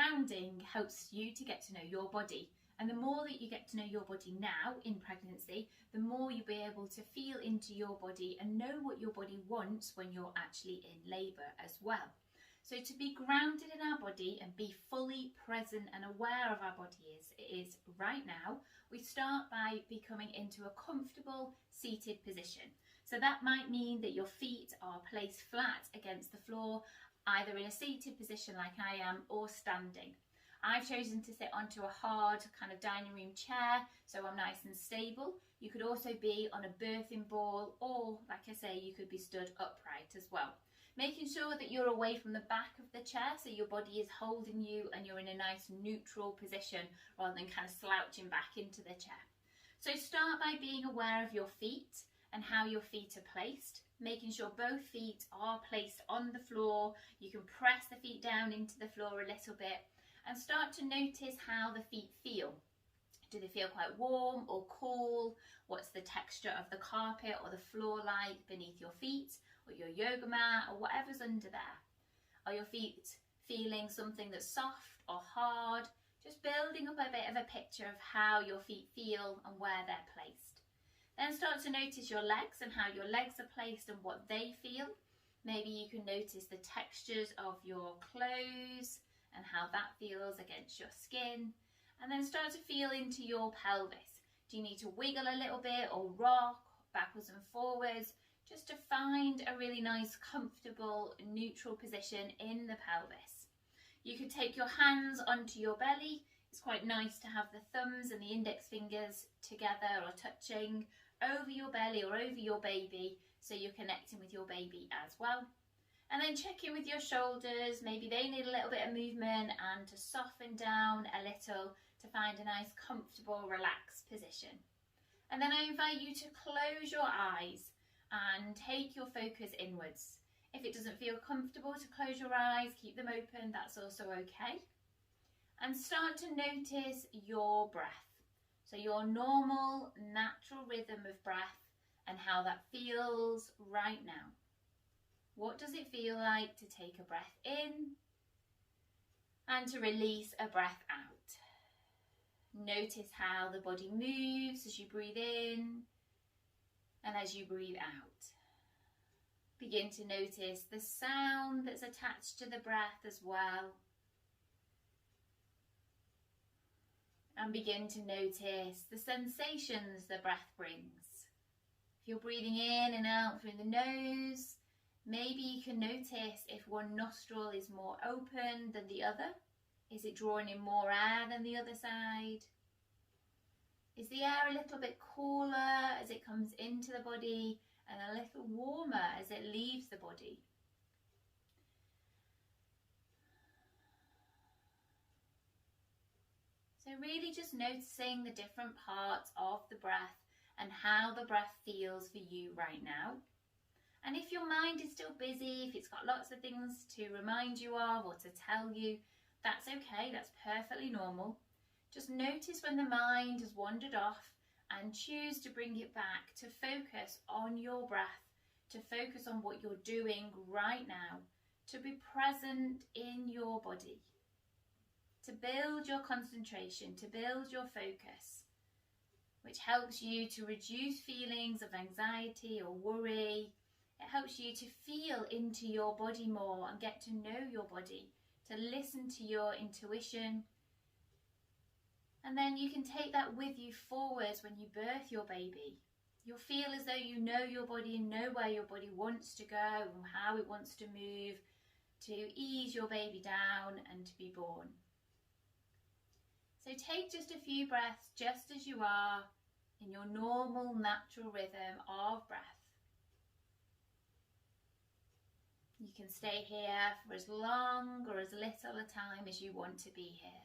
grounding helps you to get to know your body. And the more that you get to know your body now in pregnancy, the more you'll be able to feel into your body and know what your body wants when you're actually in labour as well. So to be grounded in our body and be fully present and aware of our body is right now, we start by becoming into a comfortable seated position. So that might mean that your feet are placed flat against the floor, either in a seated position like I am or standing. I've chosen to sit onto a hard kind of dining room chair, so I'm nice and stable. You could also be on a birthing ball, or like I say, you could be stood upright as well. Making sure that you're away from the back of the chair, so your body is holding you and you're in a nice neutral position rather than kind of slouching back into the chair. So start by being aware of your feet and how your feet are placed, making sure both feet are placed on the floor. You can press the feet down into the floor a little bit and start to notice how the feet feel. Do they feel quite warm or cool? What's the texture of the carpet or the floor like beneath your feet or your yoga mat or whatever's under there? Are your feet feeling something that's soft or hard? Just building up a bit of a picture of how your feet feel and where they're placed. Then start to notice your legs and how your legs are placed and what they feel. Maybe you can notice the textures of your clothes and how that feels against your skin. And then start to feel into your pelvis. Do you need to wiggle a little bit or rock backwards and forwards just to find a really nice, comfortable, neutral position in the pelvis? You could take your hands onto your belly. It's quite nice to have the thumbs and the index fingers together or touching over your belly or over your baby, so you're connecting with your baby as well. And then check in with your shoulders. Maybe they need a little bit of movement and to soften down a little to find a nice, comfortable, relaxed position. And then I invite you to close your eyes and take your focus inwards. If it doesn't feel comfortable to close your eyes, keep them open, that's also okay. And start to notice your breath. So your normal, natural rhythm of breath and how that feels right now. What does it feel like to take a breath in and to release a breath out? Notice how the body moves as you breathe in and as you breathe out. Begin to notice the sound that's attached to the breath as well. And begin to notice the sensations the breath brings. If you're breathing in and out through the nose, maybe you can notice if one nostril is more open than the other. Is it drawing in more air than the other side? Is the air a little bit cooler as it comes into the body and a little warmer as it leaves the body? So really just noticing the different parts of the breath and how the breath feels for you right now. And if your mind is still busy, if it's got lots of things to remind you of or to tell you, that's okay, that's perfectly normal. Just notice when the mind has wandered off and choose to bring it back to focus on your breath, to focus on what you're doing right now, to be present in your body, to build your concentration, to build your focus, which helps you to reduce feelings of anxiety or worry. It helps you to feel into your body more and get to know your body, to listen to your intuition. And then you can take that with you forwards when you birth your baby. You'll feel as though you know your body and know where your body wants to go and how it wants to move to ease your baby down and to be born. So take just a few breaths just as you are in your normal natural rhythm of breath. You can stay here for as long or as little a time as you want to be here.